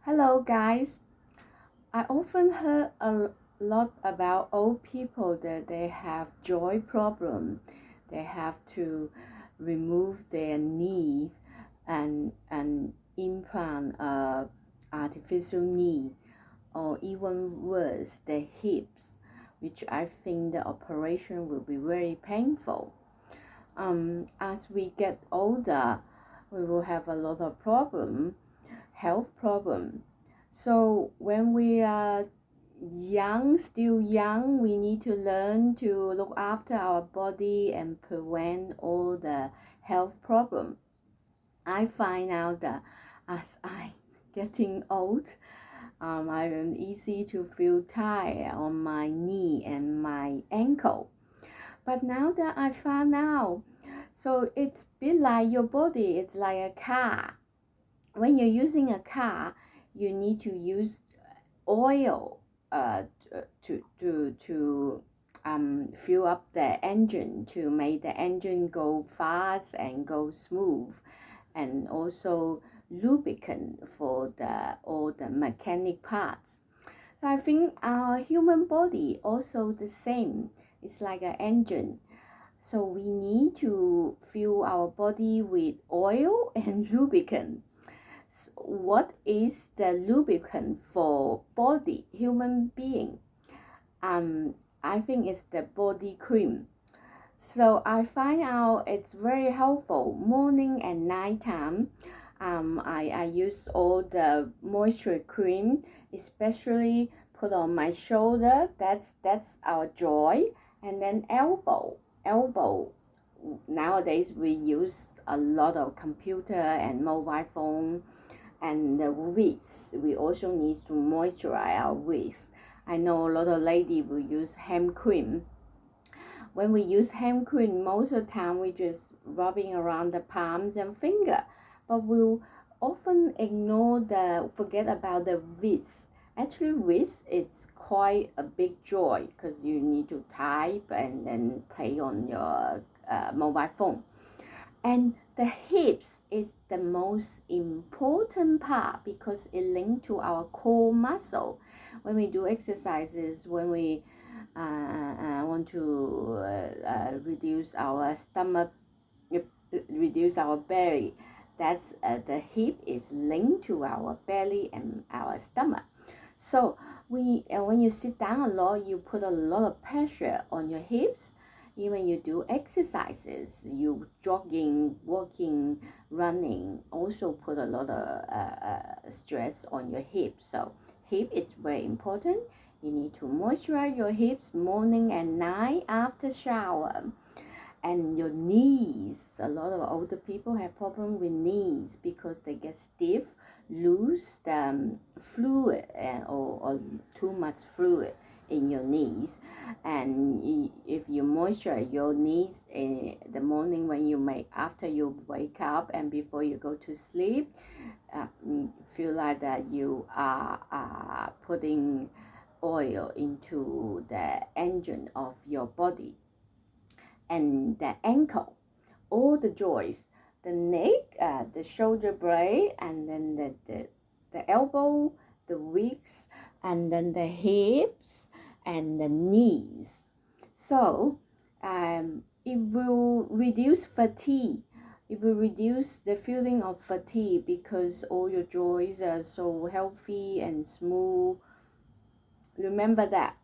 Hello, guys. I often heard a lot about old people that they have joy problem. They have to remove their knee and implant a artificial knee, or even worse, their hips, which I think the operation will be very painful. As we get older, we will have a lot of health problem. So when we are still young, we need to learn to look after our body and prevent all the health problem. I find out that as I getting old, I am easy to feel tired on my knee and my ankle. But now that I found out, so it's a bit like your body, it's like a car. When you're using a car, you need to use oil to fill up the engine to make the engine go fast and go smooth, and also lubricant for all the mechanic parts. So I think our human body also the same. It's like an engine. So we need to fill our body with oil and lubricant. What is the lubricant for body, human being? I think it's the body cream. So I find out it's very helpful morning and nighttime. I use all the moisture cream, especially put on my shoulder. That's our joy, and then elbow. Nowadays we use a lot of computer and mobile phone, and the wrists. We also need to moisturize our wrists. I know a lot of ladies will use hand cream. When we use hand cream, most of the time we just rubbing around the palms and finger, but we'll often forget about the wrist. Actually, wrist it's quite a big joy because you need to type and then play on your mobile phone. And the hips is the most important part because it linked to our core muscle. When we do exercises, when we want to reduce our stomach, reduce our belly, that's the hip is linked to our belly and our stomach. So when you sit down a lot, you put a lot of pressure on your hips. Even you do exercises, you jogging, walking, running, also put a lot of stress on your hips. So hip is very important. You need to moisturize your hips morning and night after shower. And your knees, a lot of older people have problem with knees because they get stiff, lose the fluid or too much fluid in your knees. And if you moisturize your knees in the morning when after you wake up and before you go to sleep, feel like that you are putting oil into the engine of your body. And the ankle, all the joints, the neck, the shoulder blade, and then the elbow, the wrists, and then the hips and the knees. So it will reduce fatigue. It will reduce the feeling of fatigue because all your joints are so healthy and smooth. Remember that